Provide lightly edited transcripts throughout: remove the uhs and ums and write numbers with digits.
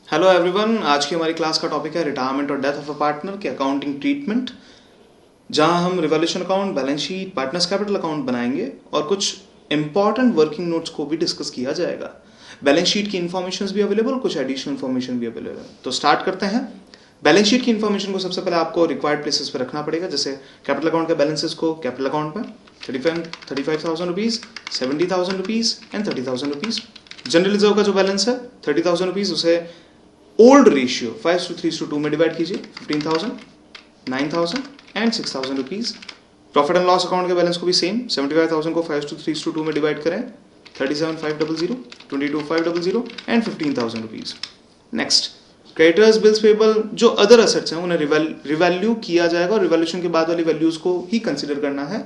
Hello everyone, आज की हमारी क्लास का टॉपिक है रिटायरमेंट और डेथ ऑफ अ पार्टनर के अकाउंटिंग ट्रीटमेंट, जहां हम revolution account, balance sheet, partners capital account बनाएंगे और कुछ इंपॉर्टेंट वर्किंग नोट्स को भी डिस्कस किया जाएगा। बैलेंस शीट की इन्फॉर्मेशन भी अवेलेबल, कुछ एडिशनल इन्फॉर्मेशन भी अवेलेबल। तो स्टार्ट करते हैं। बैलेंस शीट की इन्फॉर्मेशन को सबसे पहले आपको रिक्वायर्ड प्लेसेस पर रखना पड़ेगा, जैसे कैपिटल अकाउंट के बैलेंसेस को कैपिटल अकाउंट में 35,000 rupees, 70,000 rupees and 30,000 rupees. General reserve का जो बैलेंस है 30,000 रुपीज, उसे ओल्ड रेशियो 5:3:2 में डिवाइड कीजिए, 15,000, 9,000 and 6,000 rupees. Profit and loss account के बैलेंस को भी सेम 75,000 को 5:3:2 में डिवाइड करें, 37,500, 22,500 and 15,000 rupees. Next, creditors, bills payable, जो अदर असेट्स हैं उन्हें रिवैल्यू किया जाएगा और रिवैल्यूएशन के बाद वाली वैल्यूज को ही कंसिडर करना है।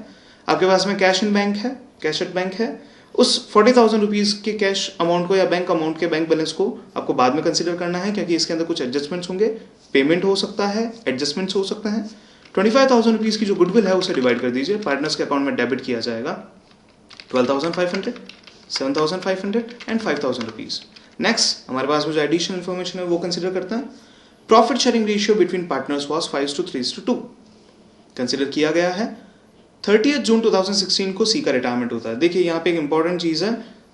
आपके पास में कैश इन बैंक है, कैश एट बैंक है, उस 40,000 रुपीज के कैश अमाउंट को या बैंक अमाउंट के बैंक बैलेंस को आपको बाद में कंसिडर करना है, क्योंकि इसके अंदर कुछ एडजस्टमेंट्स होंगे, पेमेंट हो सकता है, एडजस्टमेंट्स हो सकते हैं। 25,000 रुपीज की जो गुडविल है उसे डिवाइड कर दीजिए, पार्टनर्स के अकाउंट में डेबिट किया जाएगा 12,500, 7,500 एंड 5,000 रुपीज। नेक्स्ट, हमारे पास जो एडिशनल इन्फॉर्मेशन है वो कंसिडर करते हैं। Profit sharing ratio between partners was 5:3:2 consider किया गया है। 30 जून 2016 को सी का रिटायरमेंट होता है। देखिए यहाँ पे एक इंपॉर्टेंट चीज है,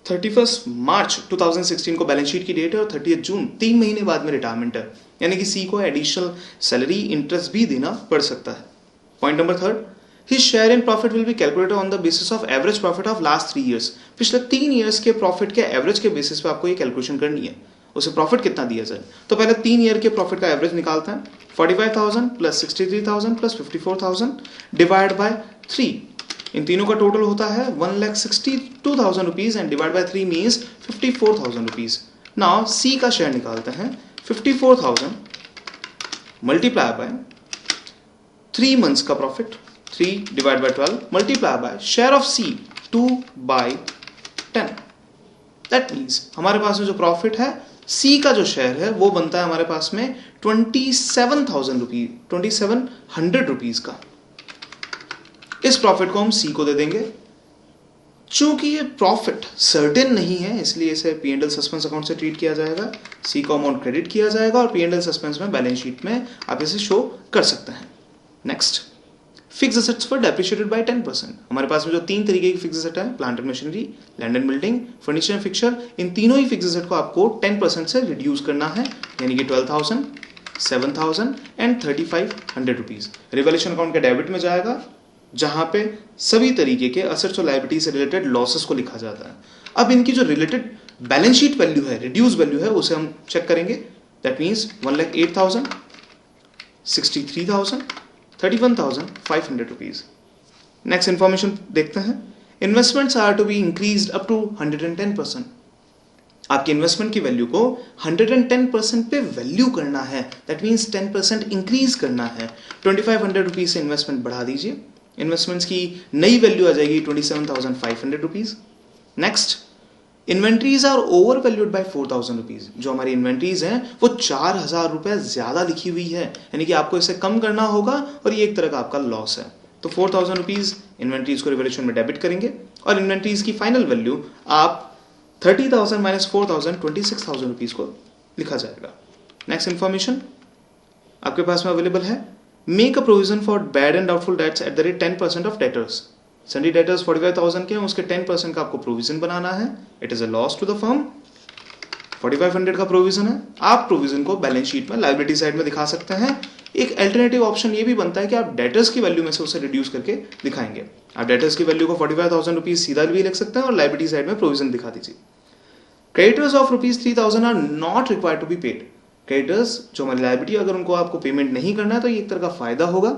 31 मार्च 2016 को बैलेंस शीट की डेट है और 30 जून 3 महीने बाद में रिटायरमेंट है, यानी कि सी को एडिशनल सैलरी इंटरेस्ट भी देना पड़ सकता है। Point number 3, his share in profit will be calculated on the basis of average profit of last 3 years. पिछले 3 ईयर्स के प्रॉफिट के एवरेज के बेसिस पे आपको ये कैलकुलेशन करनी है, उसे प्रॉफिट कितना दिया जाए। तो पहले 3 ईयर के प्रॉफिट का एवरेज निकालते हैं, 45,000 प्लस 63,000 प्लस 54,000 डिवाइड बाय 3। इन तीनों का टोटल होता है 1,62,000 rupees and divide by 3 means 54,000 rupees. Now C का शेयर निकालते हैं, 54,000 मल्टीप्लाई बाय 3 मंथ्स का profit, 3 divide by 12 multiply by share of C 2/10। That means हमारे पास में जो प्रॉफिट है, सी का जो शेयर है वो बनता है हमारे पास में 27,000 रुपीज, 2,700 रुपीज का। इस प्रॉफिट को हम सी को दे देंगे। चूंकि ये प्रॉफिट सर्टेन नहीं है, इसलिए इसे P&L सस्पेंस अकाउंट से ट्रीट किया जाएगा, सी को अमाउंट क्रेडिट किया जाएगा और P&L सस्पेंस में बैलेंस शीट में आप इसे शो कर सकते हैं। Next, fix assets for depreciated by 10%। हमारे पास में जो 3 तरीके की फिक्स असेट है, plant and machinery, land and building, furniture and fixture, इन तीनों ही फिक्स असेट को आपको 10% से रिड्यूस करना है, यानी कि 12,000, 7,000 एंड 3,500 रुपीज रिवॉल्यूशन अकाउंट के डेबिट में जाएगा, जहां पे सभी तरीके के असेट्स और लायबिलिटी से रिलेटेड लॉसेस को लिखा जाता है। अब इनकी जो रिलेटेड बैलेंस शीट वैल्यू है, रिड्यूस वैल्यू है, उसे हम चेक करेंगे। That means 1,08,000, 63,000, 31,500 rupees. Next information देखते हैं। Investments are to be increased up to 110%। आपकी इन्वेस्टमेंट की वैल्यू को 110% पे वैल्यू करना है, दैट मींस 10% इंक्रीज करना है। 2,500 रुपीज से इन्वेस्टमेंट बढ़ा दीजिए, इन्वेस्टमेंट्स की नई वैल्यू आ जाएगी 27,500 rupees. Next, inventories are over valued by 4,000 rupees. जो हमारी इन्वेंट्रीज हैं वो 4,000 रुपए ज्यादा लिखी हुई है, यानी कि आपको इसे कम करना होगा और ये एक तरह का आपका लॉस है। तो 4,000 रुपीज इन्वेंट्रीज को रिवॉल्यूशन में डेबिट करेंगे और इन्वेंट्रीज की फाइनल वैल्यू आप 30,000 माइनस 4,000, 26,000 रुपीज को लिखा जाएगा। नेक्स्ट इंफॉर्मेशन आपके पास में अवेलेबल है। Make a provision for bad and doubtful debts at the rate 10% of debtors. सन्डी debtors 45,000 के हैं, उसके 10% का आपको प्रोविजन बनाना है। It is a loss to the firm. 4,500 का प्रोविजन है। आप प्रोविजन को बैलेंस शीट में लायबिलिटी साइड में दिखा सकते हैं। एक अल्टरनेटिव ऑप्शन ये भी बनता है कि आप डेटर्स की वैल्यू में से उसे रिड्यूस करके दिखाएंगे। आप डेटर्स की वैल्यू को 45,000 रुपीज सीधा भी लिख सकते हैं और लायबिलिटी साइड में प्रोविजन दिखा दीजिए। Creditors of ₹3,000 are not required to be paid. Creditors जो हमारी लायबिलिटी, अगर उनको आपको पेमेंट नहीं करना है तो ये एक तरह का फायदा होगा।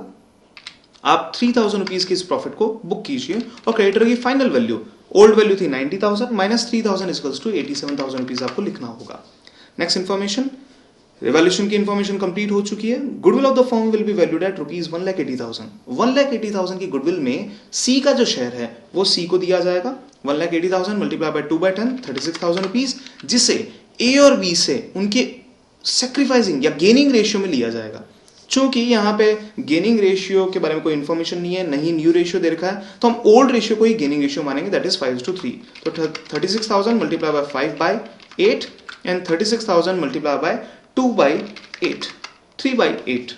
आप 3,000 रुपीज की इस प्रॉफिट को बुक कीजिए और क्रेडिटर की फाइनल वैल्यू, ओल्ड वैल्यू थी 90,000 माइनस 3,000 इक्वल्स टू 87,000 रुपीज आपको लिखना होगा। नेक्स्ट इन्फॉर्मेशन, रिवॉल्यूशन की इन्फॉर्मेशन कंप्लीट हो चुकी है। Goodwill of the firm will be valued at ₹1,80,000। 1,80,000 की गुडविल में सी का जो शेयर है वो सी को दिया जाएगा। 1,80,000 मल्टीप्लाई बाय 2/10, 36,000 रुपीज, जिसे ए और बी से उनके सेक्रीफाइसिंग या गेनिंग रेशियो में लिया जाएगा। चूंकि यहाँ पे गेनिंग रेशियो के बारे में कोई इन्फॉर्मेशन नहीं है, नहीं न्यू रेशियो दे रखा है, तो हम ओल्ड रेशियो को ही गेनिंग रेशियो मानेंगे, दैट इज 5:3। तो 36,000 multiply by 5/8 and 36,000 multiply by 2/8, 3/8,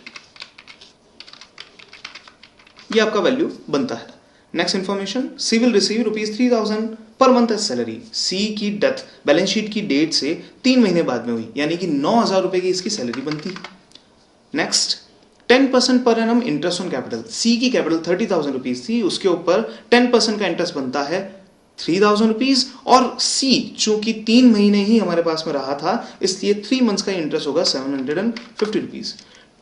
ये आपका वैल्यू बनता है। Next information, C will receive ₹3,000 per month as salary. C की डेथ बैलेंस शीट की डेट से 3 महीने बाद में हुई, यानी कि 9,000 रुपए की इसकी सैलरी बनती है। Next, 10% per annum interest on capital. C की कैपिटल 30,000 रुपीज थी, उसके ऊपर 10% का इंटरेस्ट बनता है 3,000 रुपीज, और सी चूंकि 3 महीने ही हमारे पास में रहा था, इसलिए 3 मंथ्स का इंटरेस्ट होगा 750 rupees.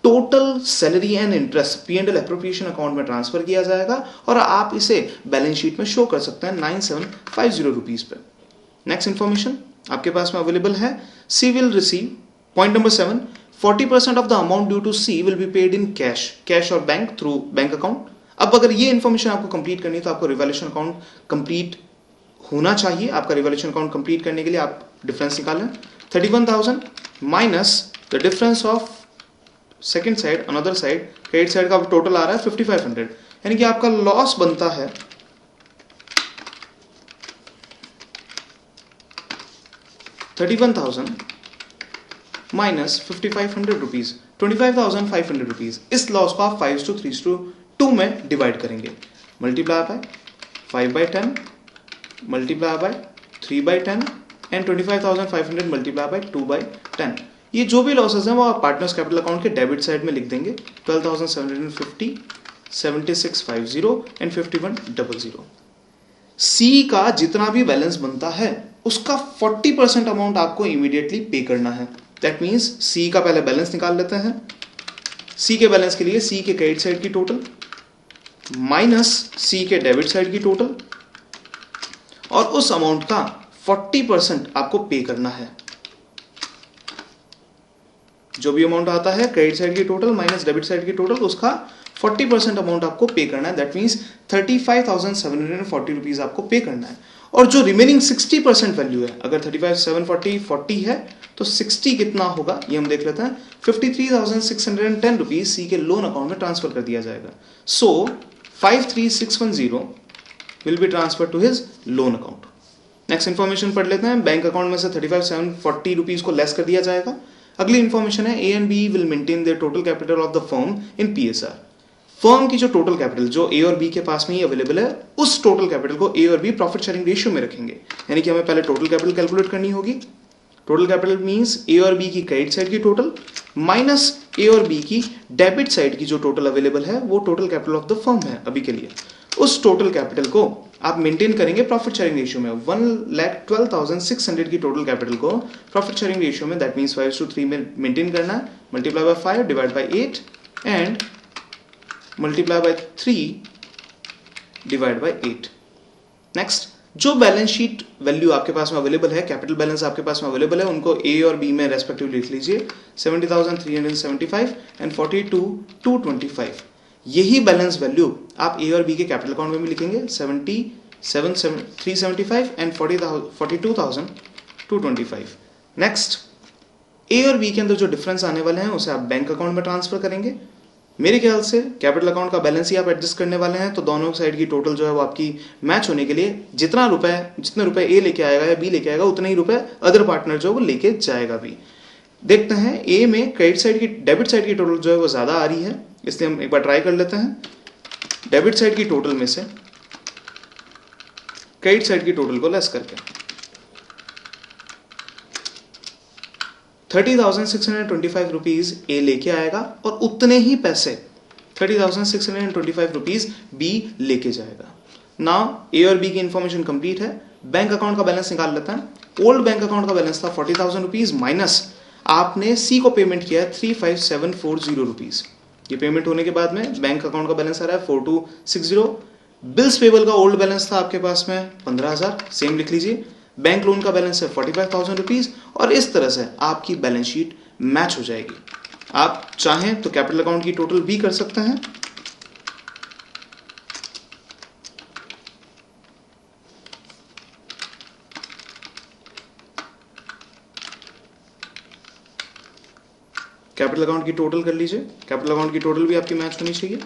Total salary and interest P&L appropriation account में ट्रांसफर किया जाएगा और आप इसे बैलेंस शीट में शो कर सकते हैं 9750 रुपीज पे। नेक्स्ट इंफॉर्मेशन आपके पास में अवेलेबल है, C will receive, point number 7, 40% of the amount due to C will be paid in cash or bank through bank account. अब अगर ये इंफॉर्मेशन आपको कंप्लीट करनी है तो आपको रिवैल्यूएशन अकाउंट कंप्लीट होना चाहिए। आपका रिवैल्यूएशन अकाउंट कंप्लीट करने के लिए आप डिफरेंस निकालें, 31,000 minus the difference of second side, another side, credit side का टोटल आ रहा है 5500, यानी कि आपका लॉस बनता है 31,000 माइनस 5500 रुपीज, 25,500 रुपीज। इस लॉस को आप 5:3:2 में डिवाइड करेंगे, multiply by 5/10, multiply by 3/10 and 25,500 multiply by 2/10। ये जो भी लॉसेस हैं वो आप पार्टनर्स कैपिटल अकाउंट के डेबिट साइड में लिख देंगे, 12,750, 7650 एंड 5100। सी का जितना भी बैलेंस बनता है उसका 40% अमाउंट आपको इमीडिएटली पे करना है। दैट मीन्स सी का पहले बैलेंस निकाल लेते हैं। सी के बैलेंस के लिए सी के क्रेडिट साइड की टोटल माइनस सी के डेबिट साइड की टोटल, और उस अमाउंट का 40% आपको पे करना है। जो भी अमाउंट आता है क्रेडिट साइड की टोटल माइनस डेबिट साइड की टोटल, उसका 40% अमाउंट आपको पे करना है। दैट मीन्स 35,740 रुपीज आपको पे करना है। और जो रिमेनिंग 60% वैल्यू है, अगर 35,740 40 है तो 60 कितना होगा ये हम देख लेते हैं, 53,610 रुपीज सी के लोन अकाउंट में ट्रांसफर कर दिया जाएगा। So 53,610 will be transfer to his loan account. Next information पढ़ लेते हैं, बैंक अकाउंट में से 35,740 रुपीज को लेस कर दिया जाएगा। अगली इंफॉर्मेशन है, A and B will maintain their total capital of the firm in PSR। Firm की जो टोटल कैपिटल जो ए और बी के पास में ही अवेलेबल है, उस टोटल कैपिटल को ए और बी प्रॉफिट शेयरिंग रेशियो में रखेंगे। यानी कि हमें पहले टोटल कैपिटल कैलकुलेट करनी होगी। टोटल कैपिटल मींस ए और बी की क्रेडिट साइड की टोटल माइनस ए और बी की डेबिट साइड की जो टोटल अवेलेबल है, वो total capital of the firm है अभी के लिए। उस टोटल कैपिटल को आप मेंटेन करेंगे प्रॉफिट शेयरिंग रेशियो में। 1,12,600 की टोटल कैपिटल को प्रॉफिट शेयरिंग रेशियो में, दैट मीन्स 5:3 में मेंटेन करना है। Multiply by 5 divide by 8 and multiply by 3 divide bye 8। Next, जो बैलेंस शीट वैल्यू आपके पास में अवेलेबल है, कैपिटल बैलेंस आपके पास में अवेलेबल है, उनको ए और बी में रेस्पेक्टिवली लिख लीजिए, 70,375 एंड 42,225। यही बैलेंस वैल्यू आप ए और बी के कैपिटल अकाउंट में भी लिखेंगे, 77,375 एंड 42,225। नेक्स्ट, ए और बी के अंदर जो डिफरेंस आने वाले हैं उसे आप बैंक अकाउंट में ट्रांसफर करेंगे। मेरे ख्याल से कैपिटल अकाउंट का बैलेंस ही आप एडजस्ट करने वाले हैं, तो दोनों साइड की टोटल जो है वो आपकी मैच होने के लिए जितने रुपए ए लेके आएगा या बी लेके आएगा, उतने ही रुपए अदर पार्टनर जो है वो लेके जाएगा भी। देखते हैं, ए में क्रेडिट साइड की डेबिट साइड की टोटल जो है वो ज्यादा आ रही है, इसलिए हम एक बार ट्राई कर लेते हैं। डेबिट साइड की टोटल में से क्रेडिट साइड की टोटल को लेस करके 30,625 रुपीज ए लेके आएगा और उतने ही पैसे 30,625 रुपीज बी लेके जाएगा। नाउ ए और बी की इंफॉर्मेशन कंप्लीट है। बैंक अकाउंट का बैलेंस निकाल लेते हैं। ओल्ड बैंक अकाउंट का बैलेंस था 40,000 रुपीज माइनस आपने सी को पेमेंट किया है 35,740 रुपीज। ये पेमेंट होने के बाद में बैंक अकाउंट का बैलेंस आ रहा है 4260। बिल्स पेबल का ओल्ड बैलेंस था आपके पास में 15,000, सेम लिख लीजिए। बैंक लोन का बैलेंस है 45,000 रुपीज, और इस तरह से आपकी बैलेंस शीट मैच हो जाएगी। आप चाहें तो कैपिटल अकाउंट की टोटल भी कर सकते हैं। कैपिटल अकाउंट की टोटल कर लीजिए, कैपिटल अकाउंट की टोटल भी आपकी मैच होनी चाहिए।